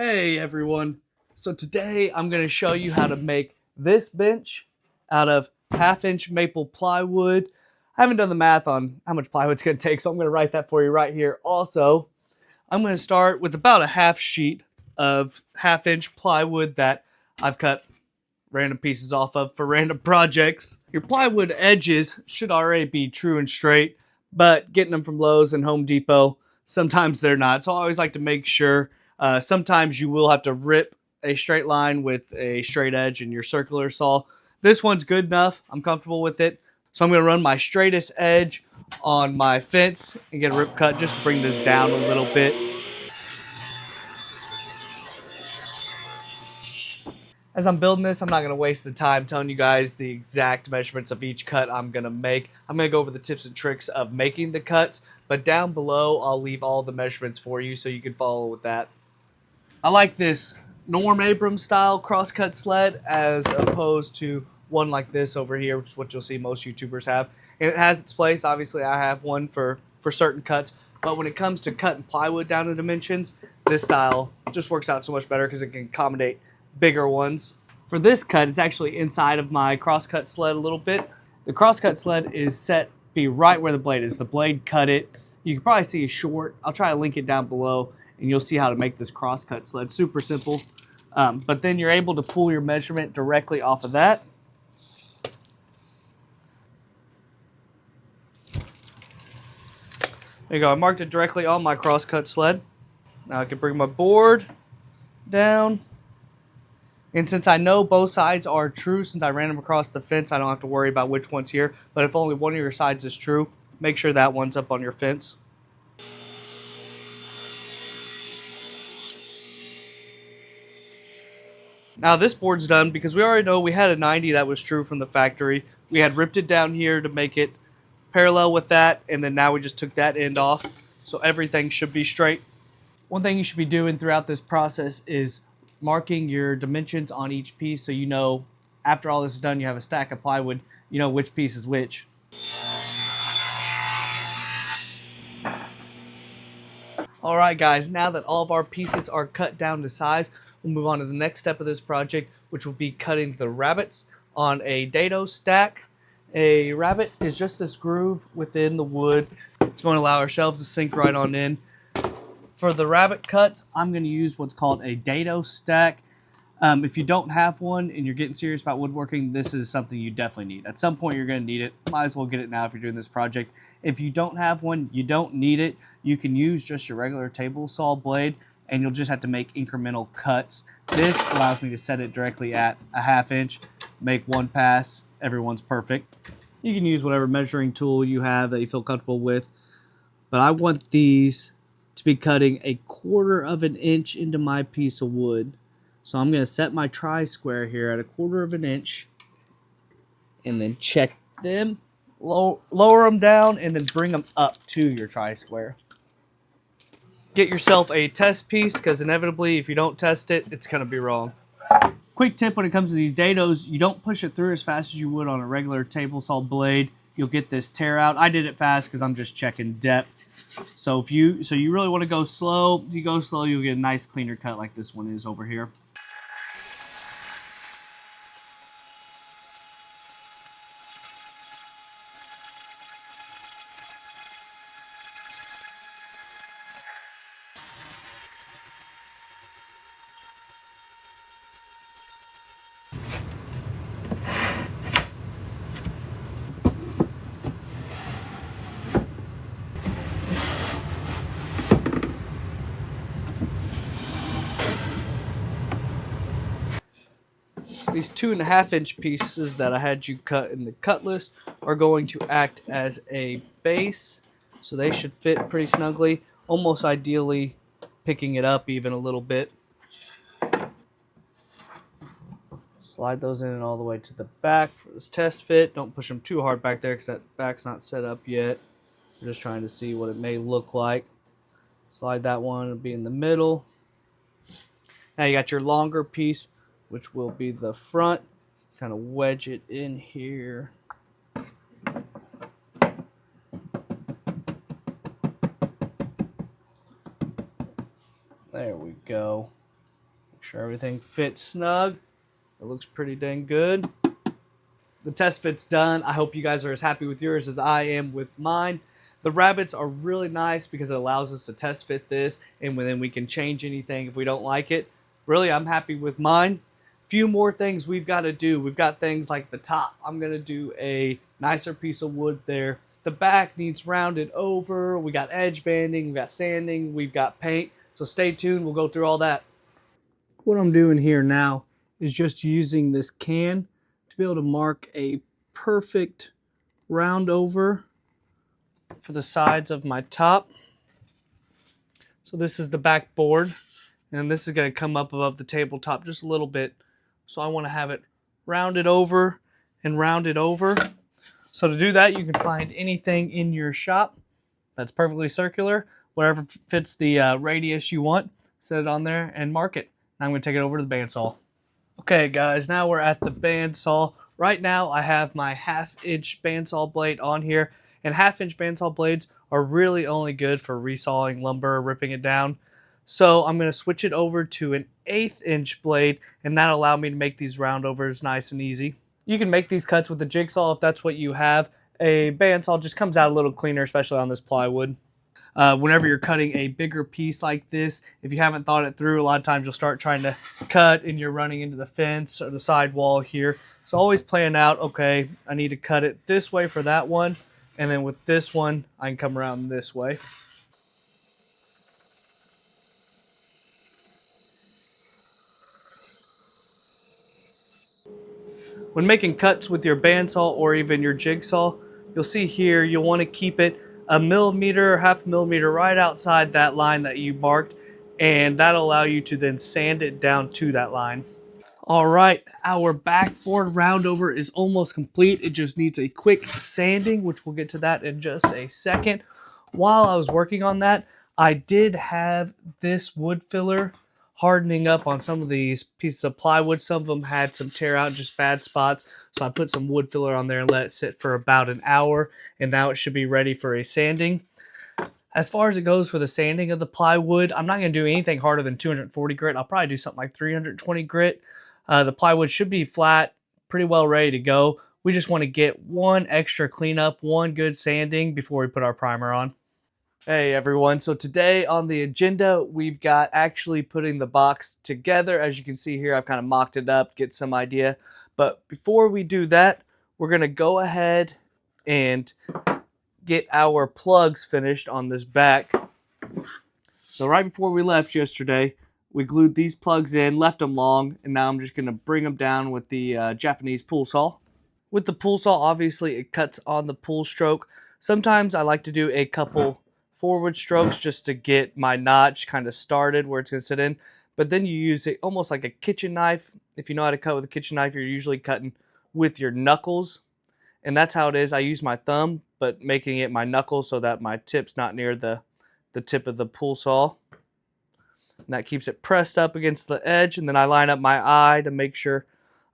Hey everyone. So today I'm going to show you how to make this bench out of 1/2 inch maple plywood. I haven't done the math on how much plywood it's going to take, so I'm going to write that for you right here. Also, I'm going to start with about a half sheet of 1/2 inch plywood that I've cut random pieces off of for random projects. Your plywood edges should already be true and straight, but getting them from Lowe's and Home Depot, sometimes they're not. So I always like to make sure. Sometimes you will have to rip a straight line with a straight edge in your circular saw. This one's good enough. I'm comfortable with it. So I'm going to run my straightest edge on my fence and get a rip cut just to bring this down a little bit. As I'm building this, I'm not going to waste the time telling you guys the exact measurements of each cut I'm going to make. I'm going to go over the tips and tricks of making the cuts, but down below I'll leave all the measurements for you so you can follow with that. I like this Norm Abrams style crosscut sled as opposed to one like this over here, which is what you'll see most YouTubers have. And it has its place. Obviously, I have one for certain cuts, but when it comes to cutting plywood down to dimensions, this style just works out so much better because it can accommodate bigger ones. For this cut, it's actually inside of my crosscut sled a little bit. The crosscut sled is set to be right where the blade is. The blade cut it. You can probably see a short. I'll try to link it down below, and you'll see how to make this crosscut sled. Super simple. But then you're able to pull your measurement directly off of that. There you go. I marked it directly on my crosscut sled. Now I can bring my board down. And since I know both sides are true, since I ran them across the fence, I don't have to worry about which one's here. But if only one of your sides is true, make sure that one's up on your fence. Now this board's done because we already know we had a 90 that was true from the factory. We had ripped it down here to make it parallel with that, and then now we just took that end off. So everything should be straight. One thing you should be doing throughout this process is marking your dimensions on each piece so you know after all this is done, you have a stack of plywood, you know which piece is which. Alright guys, now that all of our pieces are cut down to size, we'll move on to the next step of this project, which will be cutting the rabbets on a dado stack. A rabbet is just this groove within the wood. It's going to allow our shelves to sink right on in. For the rabbet cuts, I'm going to use what's called a dado stack. If you don't have one and you're getting serious about woodworking, this is something you definitely need. At some point, you're going to need it. Might as well get it now if you're doing this project. If you don't have one, you don't need it. You can use just your regular table saw blade, and you'll just have to make incremental cuts. This allows me to set it directly at a 1/2 inch, make one pass, everyone's perfect. You can use whatever measuring tool you have that you feel comfortable with, but I want these to be cutting 1/4 of an inch into my piece of wood. So I'm going to set my tri-square here at 1/4 of an inch and then check them, lower them down, and then bring them up to your tri-square. Get yourself a test piece because inevitably if you don't test it, it's going to be wrong. Quick tip when it comes to these dados, you don't push it through as fast as you would on a regular table saw blade. You'll get this tear out. I did it fast because I'm just checking depth. So you really want to go slow. If you go slow, you'll get a nice cleaner cut like this one is over here. These 2.5 inch pieces that I had you cut in the cut list are going to act as a base, so they should fit pretty snugly, almost ideally picking it up even a little bit. Slide those in all the way to the back for this test fit. Don't push them too hard back there because that back's not set up yet. We're just trying to see what it may look like. Slide that one, it'll be in the middle. Now you got your longer piece, which will be the front. Kind of wedge it in here. There we go. Make sure everything fits snug. It looks pretty dang good. The test fit's done. I hope you guys are as happy with yours as I am with mine. The rabbits are really nice because it allows us to test fit this, and then we can change anything if we don't like it. Really, I'm happy with mine. Few more things we've got to do. We've got things like the top. I'm going to do a nicer piece of wood there. The back needs rounded over. We got edge banding, we got sanding, we've got paint. So stay tuned. We'll go through all that. What I'm doing here now is just using this can to be able to mark a perfect round over for the sides of my top. So this is the back board, and this is going to come up above the tabletop just a little bit. So I want to have it rounded over and rounded over. So to do that, you can find anything in your shop that's perfectly circular, whatever fits the radius you want, set it on there and mark it. Now I'm going to take it over to the bandsaw. Okay guys, now we're at the bandsaw. Right now I have my 1/2-inch bandsaw blade on here, and 1/2-inch bandsaw blades are really only good for resawing lumber, ripping it down. So I'm going to switch it over to an 1/8-inch blade, and that'll allow me to make these roundovers nice and easy. You can make these cuts with a jigsaw if that's what you have. A bandsaw just comes out a little cleaner, especially on this plywood. Whenever you're cutting a bigger piece like this, if you haven't thought it through, a lot of times you'll start trying to cut and you're running into the fence or the side wall here. So always plan out, okay, I need to cut it this way for that one, and then with this one, I can come around this way. When making cuts with your bandsaw or even your jigsaw, you'll see here you'll want to keep it 1 millimeter or 1/2 millimeter right outside that line that you marked, and that'll allow you to then sand it down to that line. All right, our backboard roundover is almost complete. It just needs a quick sanding, which we'll get to that in just a second. While I was working on that, I did have this wood filler hardening up on some of these pieces of plywood. Some of them had some tear out, just bad spots. So I put some wood filler on there and let it sit for about an hour, and now it should be ready for a sanding. As far as it goes for the sanding of the plywood, I'm not going to do anything harder than 240 grit. I'll probably do something like 320 grit. The plywood should be flat, pretty well ready to go. We just want to get one extra cleanup, one good sanding before we put our primer on. Hey everyone, so today on the agenda, we've got actually putting the box together. As you can see here, I've kind of mocked it up, get some idea. But before we do that, we're going to go ahead and get our plugs finished on this back. So right before we left yesterday, we glued these plugs in, left them long, and now I'm just going to bring them down with the Japanese pull saw. With the pull saw, obviously it cuts on the pull stroke. Sometimes I like to do a couple forward strokes just to get my notch kind of started where it's going to sit in. But then you use it almost like a kitchen knife. If you know how to cut with a kitchen knife, you're usually cutting with your knuckles. And that's how it is. I use my thumb, but making it my knuckle so that my tip's not near the tip of the pull saw. And that keeps it pressed up against the edge. And then I line up my eye to make sure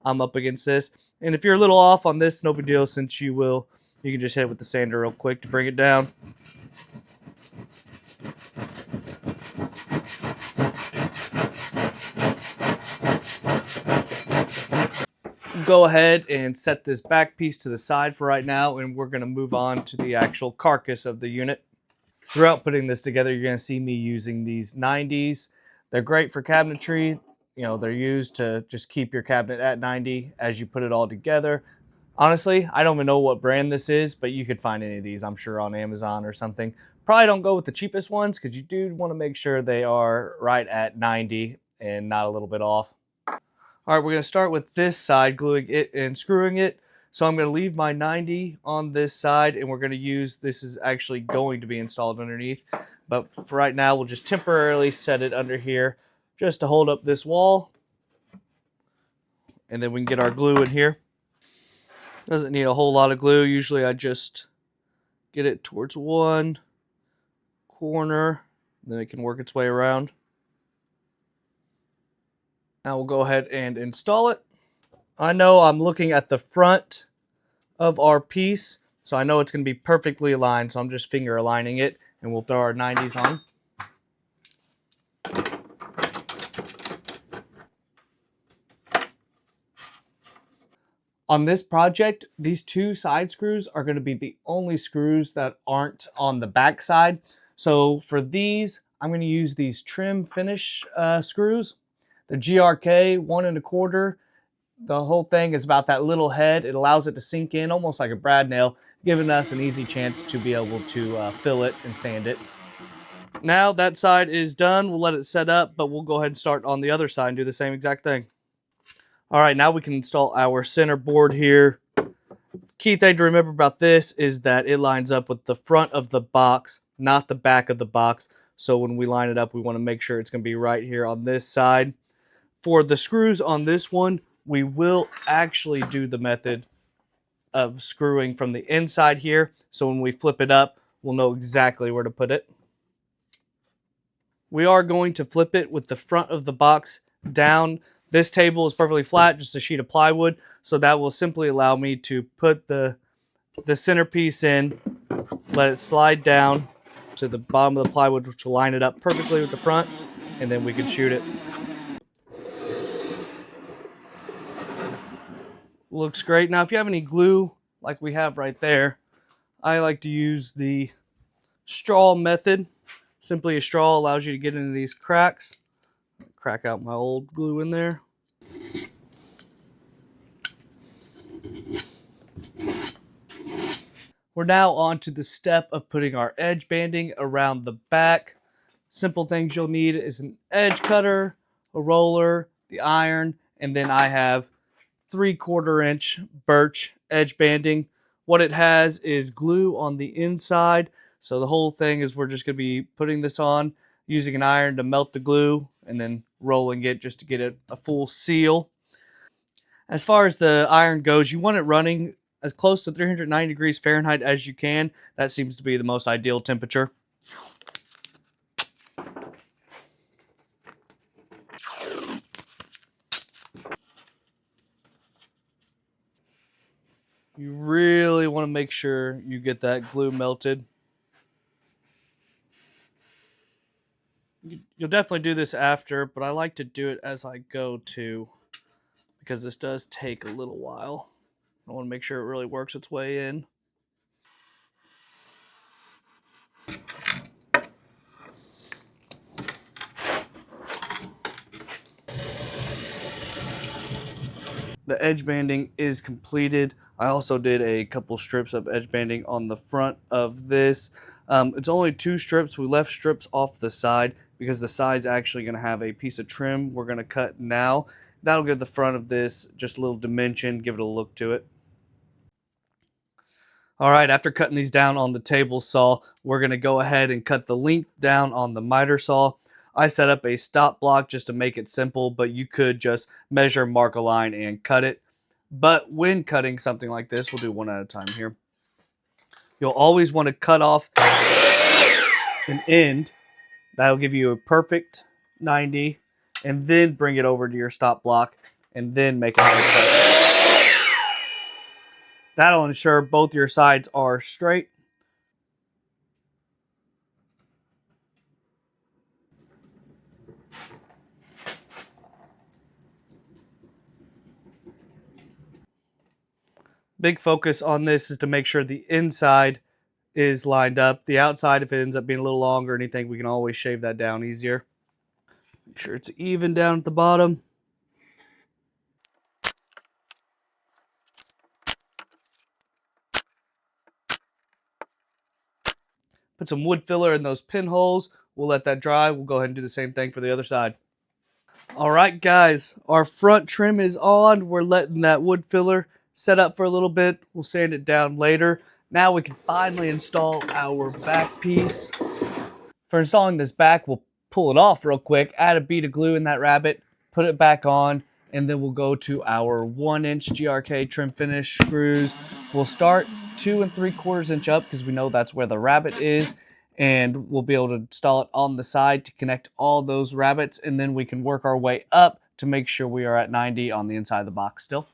I'm up against this. And if you're a little off on this, no big deal, since you can just hit it with the sander real quick to bring it down. Go ahead and set this back piece to the side for right now, and we're going to move on to the actual carcass of the unit. Throughout putting this together, you're going to see me using these 90s. They're great for cabinetry. You know, they're used to just keep your cabinet at 90 as you put it all together. Honestly, I don't even know what brand this is, but you could find any of these, I'm sure, on Amazon or something. Probably don't go with the cheapest ones because you do want to make sure they are right at 90 and not a little bit off. All right, we're going to start with this side, gluing it and screwing it. So I'm going to leave my 90 on this side, and we're going to use, this is actually going to be installed underneath. But for right now, we'll just temporarily set it under here just to hold up this wall. And then we can get our glue in here. Doesn't need a whole lot of glue. Usually I just get it towards one corner, then it can work its way around. Now we'll go ahead and install it. I know I'm looking at the front of our piece, so I know it's going to be perfectly aligned, so I'm just finger aligning it, and we'll throw our 90s on. On this project, these two side screws are going to be the only screws that aren't on the back side. So for these, I'm going to use these trim finish screws, the GRK 1 1/4. The whole thing is about that little head. It allows it to sink in almost like a brad nail, giving us an easy chance to be able to fill it and sand it. Now that side is done, we'll let it set up, but we'll go ahead and start on the other side and do the same exact thing. All right, now we can install our center board here. Key thing to remember about this is that it lines up with the front of the box, not the back of the box. So when we line it up, we want to make sure it's going to be right here on this side. For the screws on this one, we will actually do the method of screwing from the inside here. So when we flip it up, we'll know exactly where to put it. We are going to flip it with the front of the box down. This table is perfectly flat, just a sheet of plywood. So that will simply allow me to put the centerpiece in, let it slide down to the bottom of the plywood, which will line it up perfectly with the front, and then we can shoot it. Looks great. Now, if you have any glue like we have right there, I like to use the straw method. Simply a straw allows you to get into these cracks. Crack out my old glue in there. We're now on to the step of putting our edge banding around the back. Simple things you'll need is an edge cutter, a roller, the iron, and then I have 3/4 inch birch edge banding. What it has is glue on the inside. So the whole thing is we're just going to be putting this on, using an iron to melt the glue, and then rolling it just to get it a full seal. As far as the iron goes, you want it running as close to 390 degrees Fahrenheit as you can. That seems to be the most ideal temperature. You really want to make sure you get that glue melted. You'll definitely do this after, but I like to do it as I go too, because this does take a little while. I want to make sure it really works its way in. The edge banding is completed. I also did a couple strips of edge banding on the front of this. It's only 2 strips. We left strips off the side because the side's actually going to have a piece of trim we're going to cut now. That'll give the front of this just a little dimension, give it a look to it. All right, after cutting these down on the table saw, we're going to go ahead and cut the length down on the miter saw. I set up a stop block just to make it simple, but you could just measure, mark a line, and cut it. But when cutting something like this, we'll do one at a time here. You'll always want to cut off an end. That'll give you a perfect 90, and then bring it over to your stop block, and then make another cut. That'll ensure both your sides are straight. Big focus on this is to make sure the inside is lined up. The outside, if it ends up being a little long or anything, we can always shave that down easier. Make sure it's even down at the bottom. Put some wood filler in those pinholes. We'll let that dry. We'll go ahead and do the same thing for the other side. All right, guys, our front trim is on. We're letting that wood filler set up for a little bit. We'll sand it down later. Now we can finally install our back piece. For installing this back, we'll pull it off real quick, add a bead of glue in that rabbet, put it back on, and then we'll go to our 1-inch GRK trim finish screws. We'll start 2 3/4 inch up because we know that's where the rabbet is, and we'll be able to install it on the side to connect all those rabbets, and then we can work our way up to make sure we are at 90 on the inside of the box still.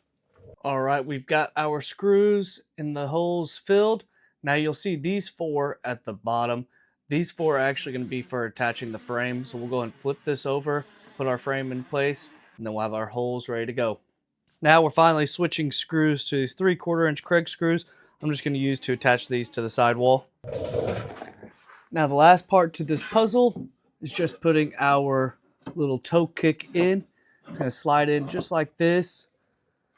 All right, we've got our screws in the holes filled. Now you'll see these 4 at the bottom. These 4 are actually going to be for attaching the frame. So we'll go and flip this over, put our frame in place, and then we'll have our holes ready to go. Now we're finally switching screws to these 3/4 inch Craig screws. I'm just going to use to attach these to the sidewall. Now the last part to this puzzle is just putting our little toe kick in. It's going to slide in just like this.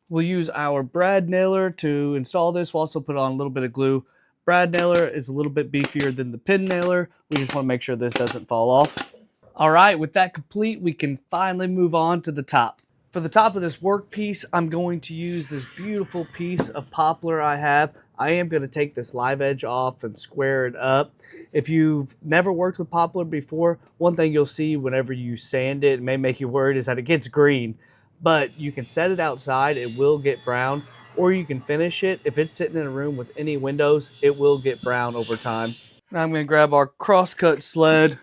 We'll use our brad nailer to install this. We'll also put on a little bit of glue. Brad nailer is a little bit beefier than the pin nailer. We just want to make sure this doesn't fall off. All right, with that complete, we can finally move on to the top. For the top of this workpiece, I'm going to use this beautiful piece of poplar I have. I am going to take this live edge off and square it up. If you've never worked with poplar before, one thing you'll see whenever you sand it may make you worried is that it gets green. But you can set it outside, it will get brown, or you can finish it. If it's sitting in a room with any windows, it will get brown over time. Now I'm going to grab our crosscut sled.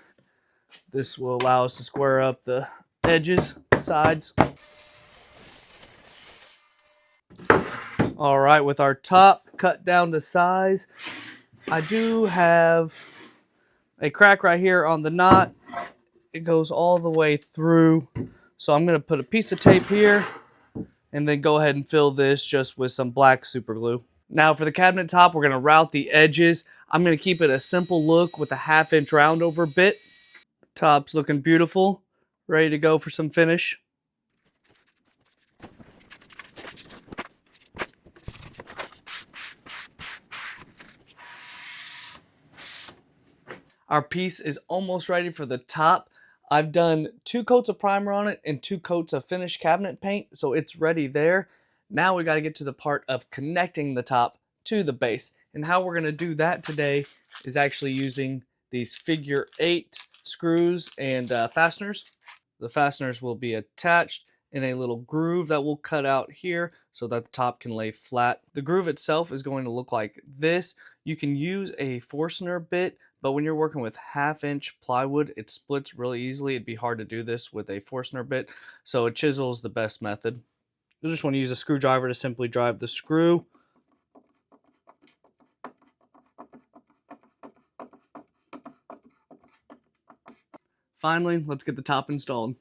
This will allow us to square up the edges, sides. All right, with our top cut down to size, I do have a crack right here on the knot. It goes all the way through. So I'm going to put a piece of tape here and then go ahead and fill this just with some black super glue. Now for the cabinet top, we're going to route the edges. I'm going to keep it a simple look with a 1/2 inch round over bit. Top's looking beautiful, ready to go for some finish. Our piece is almost ready for the top. I've done 2 coats of primer on it and 2 coats of finished cabinet paint, so it's ready there. Now we got to get to the part of connecting the top to the base. And how we're going to do that today is actually using these figure 8 screws and fasteners. The fasteners will be attached in a little groove that we'll cut out here so that the top can lay flat. The groove itself is going to look like this. You can use a Forstner bit, but when you're working with 1/2 inch plywood, it splits really easily. It'd be hard to do this with a Forstner bit, so a chisel is the best method. You'll just want to use a screwdriver to simply drive the screw. Finally, let's get the top installed.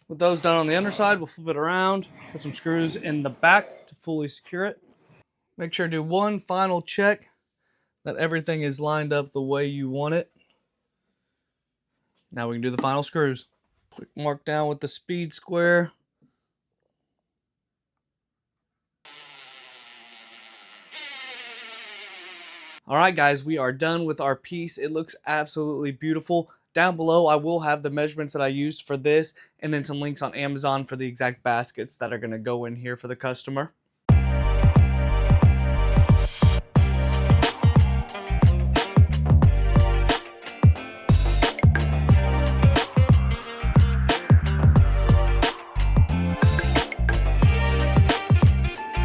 With those done on the underside, we'll flip it around, put some screws in the back to fully secure it. Make sure to do one final check that everything is lined up the way you want it. Now we can do the final screws. Quick mark down with the speed square. All right, guys, we are done with our piece. It looks absolutely beautiful. Down below, I will have the measurements that I used for this and then some links on Amazon for the exact baskets that are going to go in here for the customer.